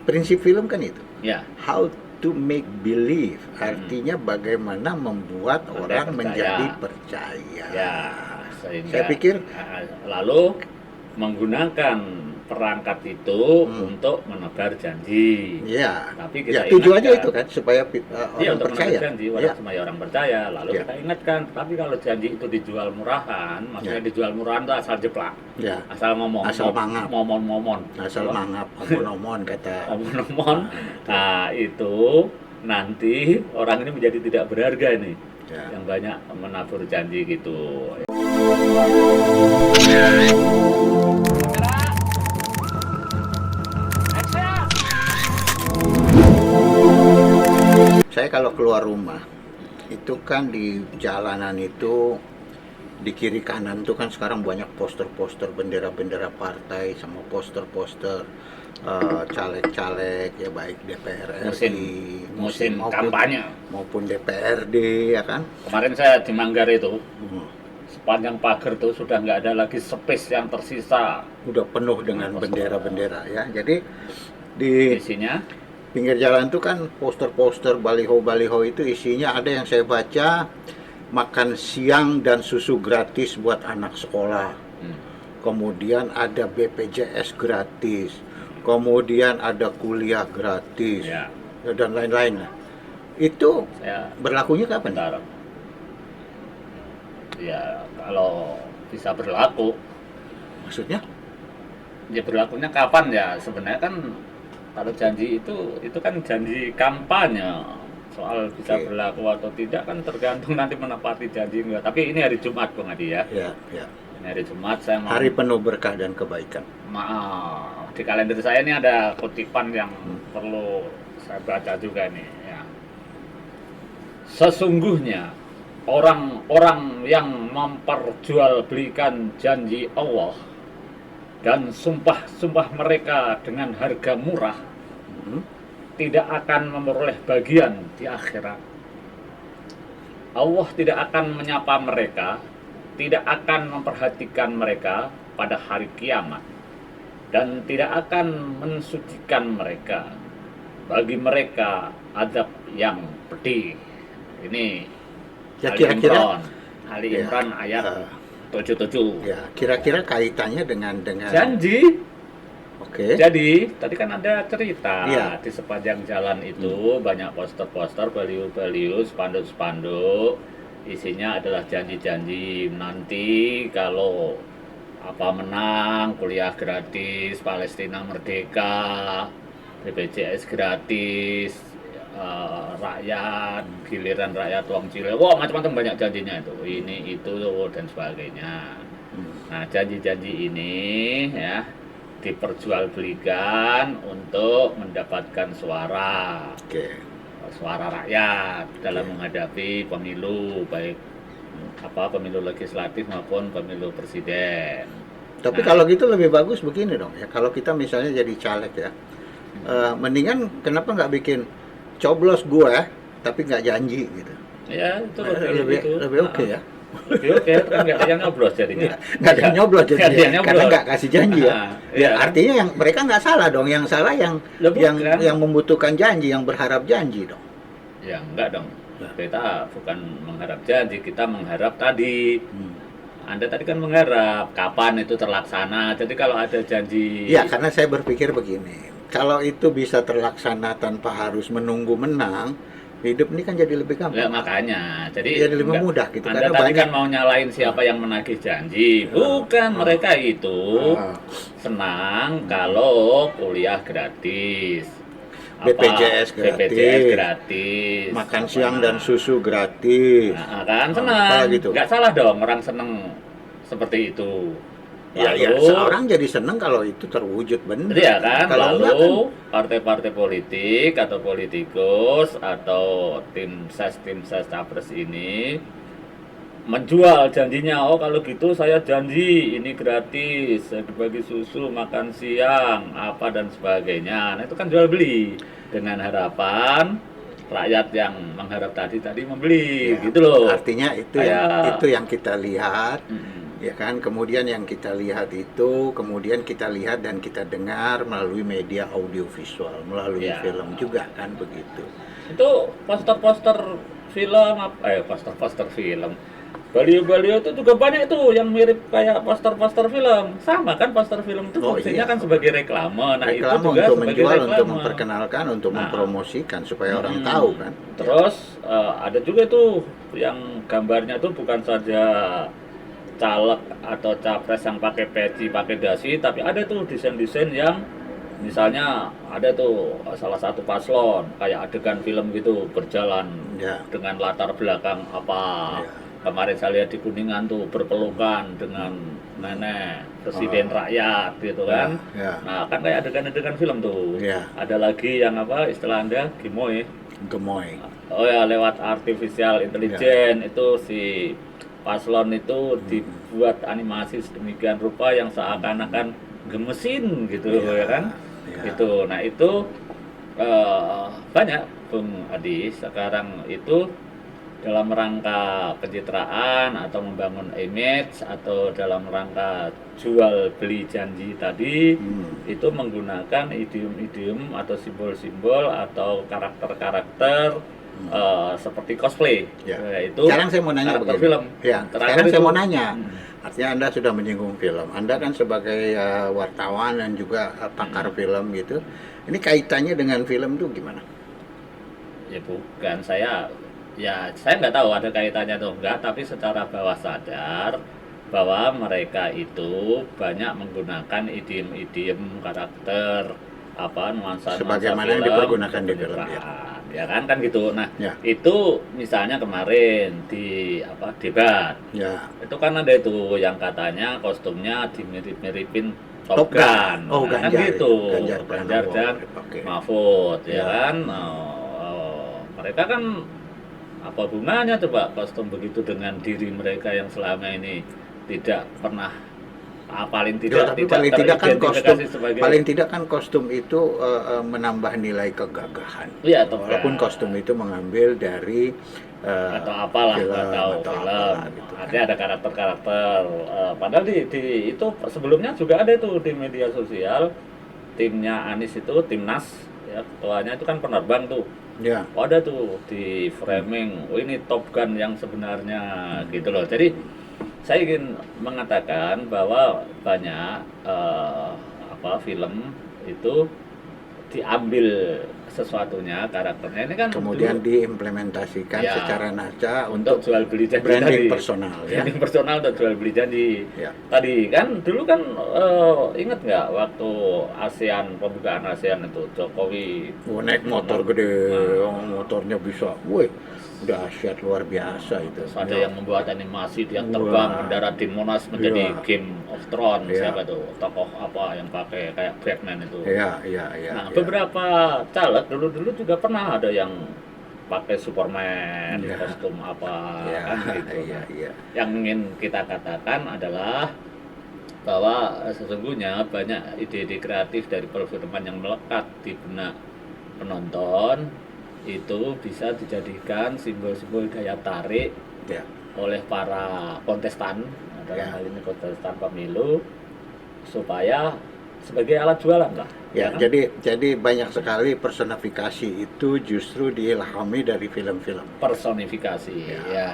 prinsip film kan itu. Ya. How to make believe, artinya bagaimana membuat Sampai orang percaya. menjadi percaya. Ya, sehingga Saya pikir lalu menggunakan perangkat itu untuk menebar janji. ya, Tapi ya kita tujuannya ingatkan, itu kan supaya iya, orang untuk percaya. menebar janji, Ya. supaya orang percaya. Lalu Ya. kita ingatkan, tapi kalau janji itu dijual murahan, maksudnya Ya. dijual murahan itu asal jeplak, Ya, asal ngomong, asal mangap. momon, asal mangap, omon-omon kata. omon. Nah, itu nanti orang ini menjadi tidak berharga ini. Ya. Yang banyak menabur janji gitu. Saya kalau keluar rumah itu kan di jalanan itu di kiri kanan tuh kan sekarang banyak poster-poster bendera-bendera partai sama poster-poster caleg-caleg ya, baik DPR RI Musim kampanye. maupun DPRD ya kan. Kemarin saya di Manggar itu, Hmm. sepanjang pagar tuh sudah nggak ada lagi space yang tersisa. Udah penuh dengan bendera-bendera ya. Jadi di Isinya pinggir jalan tuh kan poster-poster, baliho-baliho itu isinya ada yang saya baca makan siang dan susu gratis buat anak sekolah. Kemudian ada BPJS gratis. Kemudian ada kuliah gratis. ya, Dan lain-lain. Itu saya berlakunya kapan? bentar. Ya, kalau bisa berlaku, Maksudnya? ya berlakunya kapan ya? Sebenarnya kan kalau janji itu kan janji kampanye. Soal bisa Oke. berlaku atau tidak kan tergantung nanti menepati janji enggak. Tapi ini hari Jumat, Bang Adi ya. Ya, ya. Ini hari Jumat, saya mau Hari penuh berkah dan kebaikan. maaf, di kalender saya ini ada kutipan yang perlu saya baca juga nih ya. Sesungguhnya orang-orang yang memperjualbelikan janji Allah dan sumpah-sumpah mereka dengan harga murah Hmm. tidak akan memperoleh bagian di akhirat. Allah tidak akan menyapa mereka, tidak akan memperhatikan mereka pada hari kiamat, dan tidak akan mensucikan mereka. Bagi mereka azab yang pedih. Ini Ya, Ali kira-kira Imran, Ali ya, Imran ayat 77. ya, kira-kira kaitannya dengan Janji. Oke. Jadi, tadi kan ada cerita Iya. di sepanjang jalan itu banyak poster-poster, baliho-baliho, spanduk-spanduk. Isinya adalah janji-janji nanti kalau apa menang, kuliah gratis, Palestina merdeka, BPJS gratis, rakyat, giliran rakyat uang cilek. Wah, macam-macam banyak janjinya itu. Ini, itu, dan sebagainya. Nah, janji-janji ini ya diperjualbelikan untuk mendapatkan suara Oke. rakyat dalam Oke. menghadapi pemilu, baik pemilu legislatif maupun pemilu presiden. Tapi Nah, kalau gitu lebih bagus begini dong ya. Kalau kita misalnya jadi caleg ya, mendingan kenapa nggak bikin coblos gue tapi nggak janji gitu. ya itu Lebih oke ya. Lebih oke, kan nggak ada yang nyoblos jadinya. Nggak ada yang nyoblos jadi Nggak ada yang nyoblos. karena nggak kasih janji ya. Nah, Ya iya. artinya yang mereka nggak salah dong. Yang salah yang Lah, bukan. yang membutuhkan janji, yang berharap janji dong. Ya enggak dong. Ya. Kita bukan mengharap janji, kita mengharap tadi. Hmm. Anda tadi kan mengharap kapan itu terlaksana. Jadi kalau ada janji, Ya karena saya berpikir begini. Kalau itu bisa terlaksana tanpa harus menunggu menang, hidup ini kan jadi lebih ya gampang. makanya. Jadi Jadi lebih enggak, mudah gitu. Anda Karena tadi banyak kan mau nyalain siapa yang menagih janji. Bukan, mereka itu Ah. senang kalau kuliah gratis. BPJS BPJS gratis. makan Apa siang dan nah. susu gratis. Nah, kan Apa senang. gitu. Nggak salah dong orang seneng seperti itu. Ya, seorang jadi seneng kalau itu terwujud benar. Iya kan, Kalau enggak kan, lalu partai-partai politik atau politikus atau tim ses capres ini menjual janjinya. Oh kalau gitu saya janji ini gratis, saya dibagi susu, makan siang, apa dan sebagainya. Nah itu kan jual beli dengan harapan rakyat yang mengharap tadi membeli ya, gitu loh. artinya itu Kayak- itu yang kita lihat ya kan? Kemudian yang kita lihat itu, kemudian kita lihat dan kita dengar melalui media audiovisual, melalui Ya. film juga kan begitu. Itu poster-poster film, poster-poster film. Baliho-baliho itu juga banyak itu yang mirip kayak poster-poster film. Sama kan poster film itu Oh, fungsinya iya. kan sebagai reklame. Nah, itu Reklame juga untuk sebagai menjual, reklame. untuk memperkenalkan, untuk Nah. mempromosikan supaya orang Hmm. tahu kan. Terus ada juga tuh yang gambarnya tuh bukan saja caleg atau capres yang pakai peci, pakai dasi, tapi ada tuh desain-desain yang misalnya ada tuh salah satu paslon kayak adegan film gitu berjalan Ya. dengan latar belakang apa. Ya. Kemarin saya lihat di Kuningan tuh berpelukan dengan nenek presiden rakyat gitu kan. Ya. Nah, kan kayak adegan-adegan film tuh. Ya. Ada lagi yang apa istilah Anda Gimoy. Gemoy. Oh ya, lewat artificial intelligence itu si paslon itu dibuat animasi sedemikian rupa yang seakan-akan gemesin gitu Ya, ya kan. ya. Itu. Nah, itu banyak Bung Adi sekarang itu dalam rangka pencitraan atau membangun image atau dalam rangka jual beli janji tadi itu menggunakan idiom-idiom atau simbol-simbol atau karakter-karakter seperti cosplay. Ya. Yaitu Sekarang saya mau nanya karakter begini. film. Ya, Terakhir sekarang saya itu- mau nanya. Artinya Anda sudah menyinggung film. Anda kan sebagai wartawan dan juga pakar film gitu. Ini kaitannya dengan film itu gimana? Ya bukan, saya nggak tahu ada kaitannya atau enggak, tapi secara bawah sadar bahwa mereka itu banyak menggunakan idiom-idiom karakter apa nuansa Sebagaimana yang dipergunakan di film, ya. ya kan gitu. Nah, Ya. itu misalnya kemarin di debat Ya. itu kan ada itu yang katanya kostumnya dimirip-miripin Top Top Gun. Gun. Oh, Nah, kan Ganjar. gitu. Ganjar Ganjar Pranowo. dan Oke. Mahfud ya Ya. kan. Mereka kan apa hubungannya coba kostum begitu dengan diri mereka yang selama ini tidak pernah paling Ya, tidak tapi paling tidak kan teridentifikasi kostum, sebagai paling tidak kan kostum itu menambah nilai kegagahan. Iya, Top Gun. Walaupun kostum itu mengambil dari atau apalah film nggak tahu atau film apalah gitu kan. artinya ada karakter-karakter padahal di itu sebelumnya juga ada itu di media sosial timnya Anies itu timnas ya ketuanya itu kan penerbang tuh. Ya. Oh, ada tuh di framing, oh ini Top Gun yang sebenarnya gitu loh. Jadi saya ingin mengatakan bahwa banyak film itu diambil sesuatunya karakternya ini kan Kemudian dulu diimplementasikan Ya. secara naca untuk untuk jual beli janji branding tadi. personal ya. Branding personal untuk jual beli janji. Ya. Tadi kan dulu kan ingat nggak waktu pembukaan ASEAN itu Jokowi Oh, naik motor gede, motornya bisa, wih, dahsyat luar biasa itu. terus ada Ya. yang membuat animasi dia terbang Wah. mendarat di Monas menjadi Iya. Game of Thrones Iya. siapa tuh tokoh apa yang pakai kayak Batman itu. Ya. Nah, beberapa caleg dulu juga pernah ada yang pakai Superman, Iya. kostum apa Ya, kan gitu. iya. Yang ingin kita katakan adalah bahwa sesungguhnya banyak ide-ide kreatif dari perfilman yang melekat di benak penonton itu bisa dijadikan simbol-simbol daya tarik Ya. oleh para kontestan dalam Ya. hal ini kontestan pemilu supaya sebagai alat jualan lah. Ya, kan? jadi banyak sekali personifikasi itu justru diilhami dari film-film. Personifikasi Ya. ya.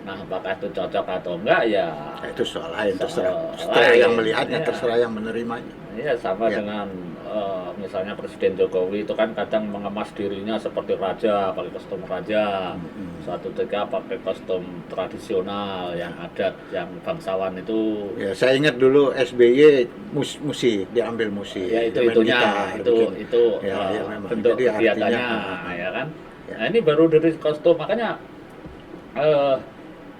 Nah, apakah itu cocok atau enggak ya? Nah, itu soal lain, terserah. Soal Terserah lain, yang melihatnya, ya. terserah yang menerimanya. Iya sama Ya. dengan misalnya Presiden Jokowi itu kan kadang mengemas dirinya seperti raja, pakai kostum raja. Suatu ketika pakai kostum tradisional yang adat, yang bangsawan itu. Ya, saya ingat dulu SBY musi diambil musi. Ya itu main itunya, gitar, itu bikin. Ya, memang. bentuk Jadi kegiatannya, artinya, ya kan. Ya. Nah ini baru dari kostum, makanya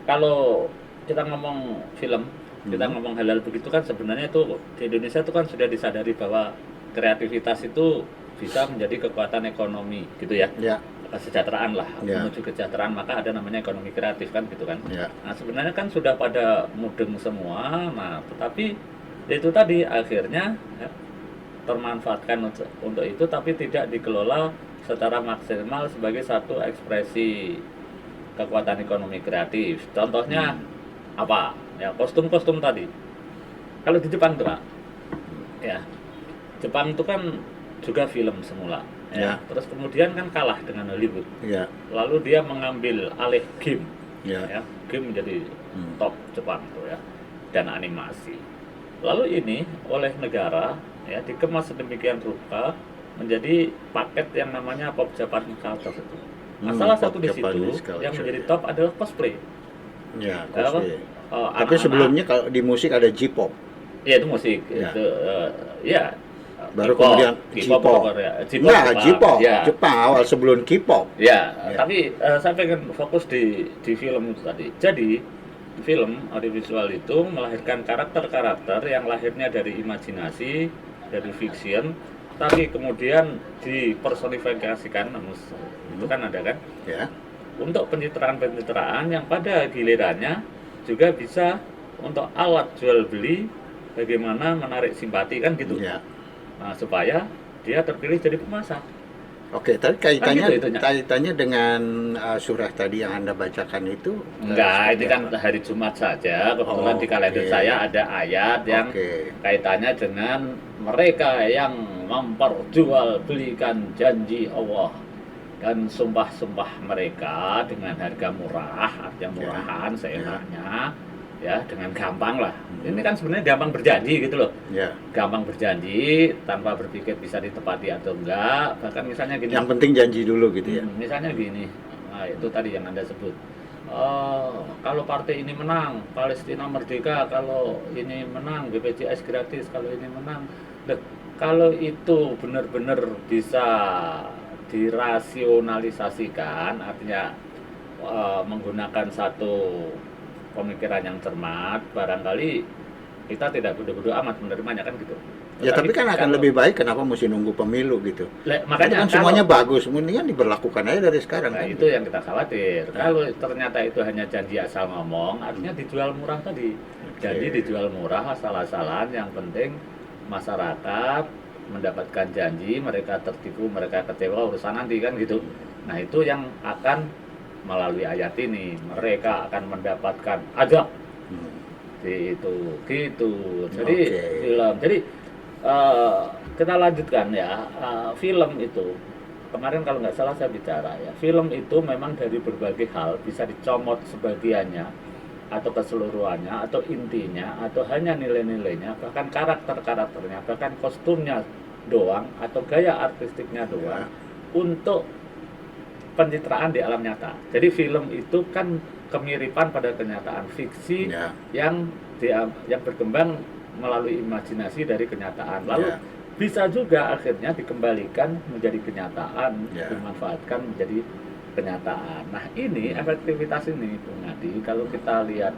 kalau kita ngomong film, kita ngomong hal-hal begitu kan sebenarnya itu di Indonesia itu kan sudah disadari bahwa kreativitas itu bisa menjadi kekuatan ekonomi gitu ya, Ya, kesejahteraan lah, Ya. menuju kesejahteraan maka ada namanya ekonomi kreatif kan gitu kan. ya. Nah sebenarnya kan sudah pada mudeng semua, nah tetapi itu tadi akhirnya ya, termanfaatkan untuk itu tapi tidak dikelola secara maksimal sebagai satu ekspresi kekuatan ekonomi kreatif. Contohnya apa? ya kostum-kostum tadi. Kalau di Jepang tuh Pak, ya Jepang itu kan juga film semula, Ya. terus kemudian kan kalah dengan Hollywood, Ya. lalu dia mengambil alih game, Ya. game menjadi Hmm. top Jepang tuh ya, dan animasi. Lalu ini oleh negara ya dikemas sedemikian rupa menjadi paket yang namanya pop Japanese culture itu. Nah, salah Pop satu di situ Japanese culture, yang menjadi ya. top adalah cosplay. Ya, Ya, apa? cosplay. Tapi Anak-anak- sebelumnya kalau di musik ada J-pop. ya itu musik, Ya. itu ya. Baru K-pop. kemudian K-pop J-pop. atau Korea. Enggak, J-pop. Ya. Jepang awal sebelum K-pop. Ya, Ya. tapi saya pengen fokus di film itu tadi. Jadi film audiovisual itu melahirkan karakter-karakter yang lahirnya dari imajinasi, dari fiction, tapi kemudian dipersonifikasikan, itu kan ada kan, Ya. untuk pencitraan-pencitraan yang pada gilirannya juga bisa untuk alat jual beli, bagaimana menarik simpati kan gitu. Ya. Nah, supaya dia terpilih jadi pemasar. Oke, tadi kaitannya Kan gitu itunya. kaitannya dengan surah tadi yang Anda bacakan itu Enggak, seperti ini kan apa? hari Jumat saja. Kebetulan Oh, di kalender oke. saya ada ayat yang Oke. kaitannya dengan mereka yang memperjualbelikan janji Allah dan sumpah-sumpah mereka dengan harga murah, artinya murahan, seenaknya, ya dengan gampang lah. Ini kan sebenarnya gampang berjanji gitu loh. Ya. Gampang berjanji tanpa berpikir bisa ditepati atau enggak. Bahkan misalnya gini. Yang penting janji dulu gitu ya. Misalnya gini, nah itu tadi yang Anda sebut. Kalau partai ini menang, Palestina merdeka. Kalau ini menang, BPJS gratis. Kalau ini menang, loh, kalau itu benar-benar bisa dirasionalisasikan, artinya menggunakan satu pemikiran yang cermat, barangkali kita tidak bodoh-bodoh amat menerimanya kan gitu. Ya tapi kan akan lebih baik kenapa mesti nunggu pemilu gitu. Makanya kan semuanya bagus, mendingan diberlakukan aja dari sekarang. Nah, kan? itu yang kita khawatir. Nah. Kalau ternyata itu hanya janji asal ngomong, artinya dijual murah tadi. Jadi dijual murah asal-asalan, yang penting masyarakat mendapatkan janji, mereka tertipu, mereka kecewa, urusan nanti kan gitu. Nah, itu yang akan melalui ayat ini, mereka akan mendapatkan ajab. Itu gitu. Jadi film. Jadi kita lanjutkan ya. Film itu kemarin kalau nggak salah saya bicara ya, film itu memang dari berbagai hal bisa dicomot sebagiannya atau keseluruhannya atau intinya atau hanya nilai-nilainya, bahkan karakter-karakternya, bahkan kostumnya doang atau gaya artistiknya doang untuk pencitraan di alam nyata. Jadi film itu kan kemiripan pada kenyataan, fiksi yang berkembang melalui imajinasi dari kenyataan. Lalu bisa juga akhirnya dikembalikan menjadi kenyataan, dimanfaatkan menjadi kenyataan. Nah, ini efektivitas ini, Bung Adi, kalau kita lihat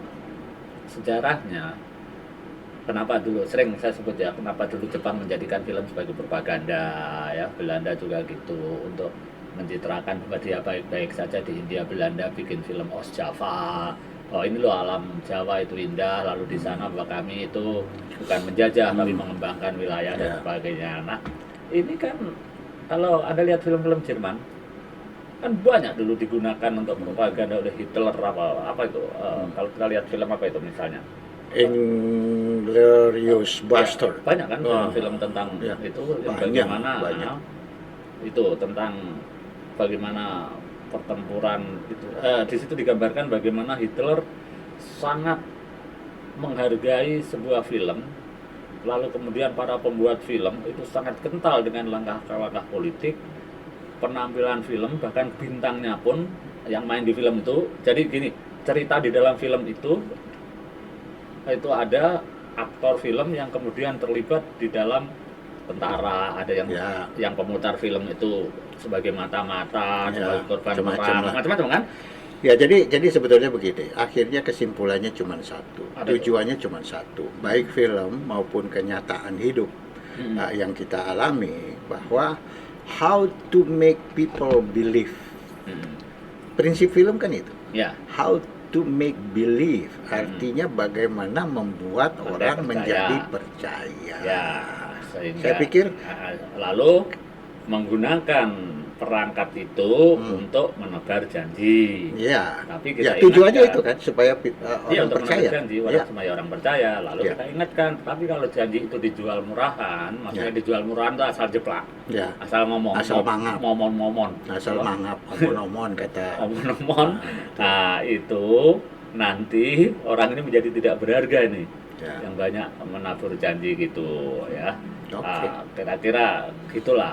sejarahnya, kenapa dulu sering saya sebut ya, kenapa dulu Jepang menjadikan film sebagai propaganda ya, Belanda juga gitu, untuk mencitrakan bahwa dia baik-baik saja di Hindia Belanda bikin film Ostjava. Oh ini loh alam Jawa itu indah, lalu di sana bahwa kami itu bukan menjajah tapi mengembangkan wilayah dan sebagainya. Nah ini kan kalau Anda lihat film-film Jerman kan banyak dulu digunakan untuk propaganda oleh Hitler apa itu kalau kita lihat film apa itu misalnya Inglourious Bastard. Banyak kan film tentang itu yang bagaimana itu tentang bagaimana pertempuran itu. Di situ digambarkan bagaimana Hitler sangat menghargai sebuah film, lalu kemudian para pembuat film itu sangat kental dengan langkah-langkah politik, penampilan film, bahkan bintangnya pun yang main di film itu. Jadi gini, cerita di dalam film itu ada aktor film yang kemudian terlibat di dalam tentara, ada yang pemutar film itu sebagai mata-mata, sebagai korban perang, macam-macam kan? Ya, jadi sebetulnya begini, akhirnya kesimpulannya cuma satu, tujuannya cuma satu, baik film maupun kenyataan hidup yang kita alami, bahwa how to make people believe. Prinsip film kan itu, how to make believe, artinya bagaimana membuat orang menjadi percaya. Sehingga, saya pikir lalu menggunakan perangkat itu Hmm. untuk menebar janji. Iya. Tapi Ya, kita tujuannya ingatkan, itu kan supaya iya, orang untuk percaya. menebar janji, Ya. supaya orang percaya. Lalu Ya. kita ingatkan, tapi kalau janji itu dijual murahan, maksudnya Ya. dijual murahan itu asal jeplak, Ya. asal ngomong, Asal mangap. momon, Asal mangap, omon-omon kata. omon. Nah, itu nanti orang ini menjadi tidak berharga nih. Ya. Yang banyak menabur janji gitu ya. Oke. Kira-kira gitulah.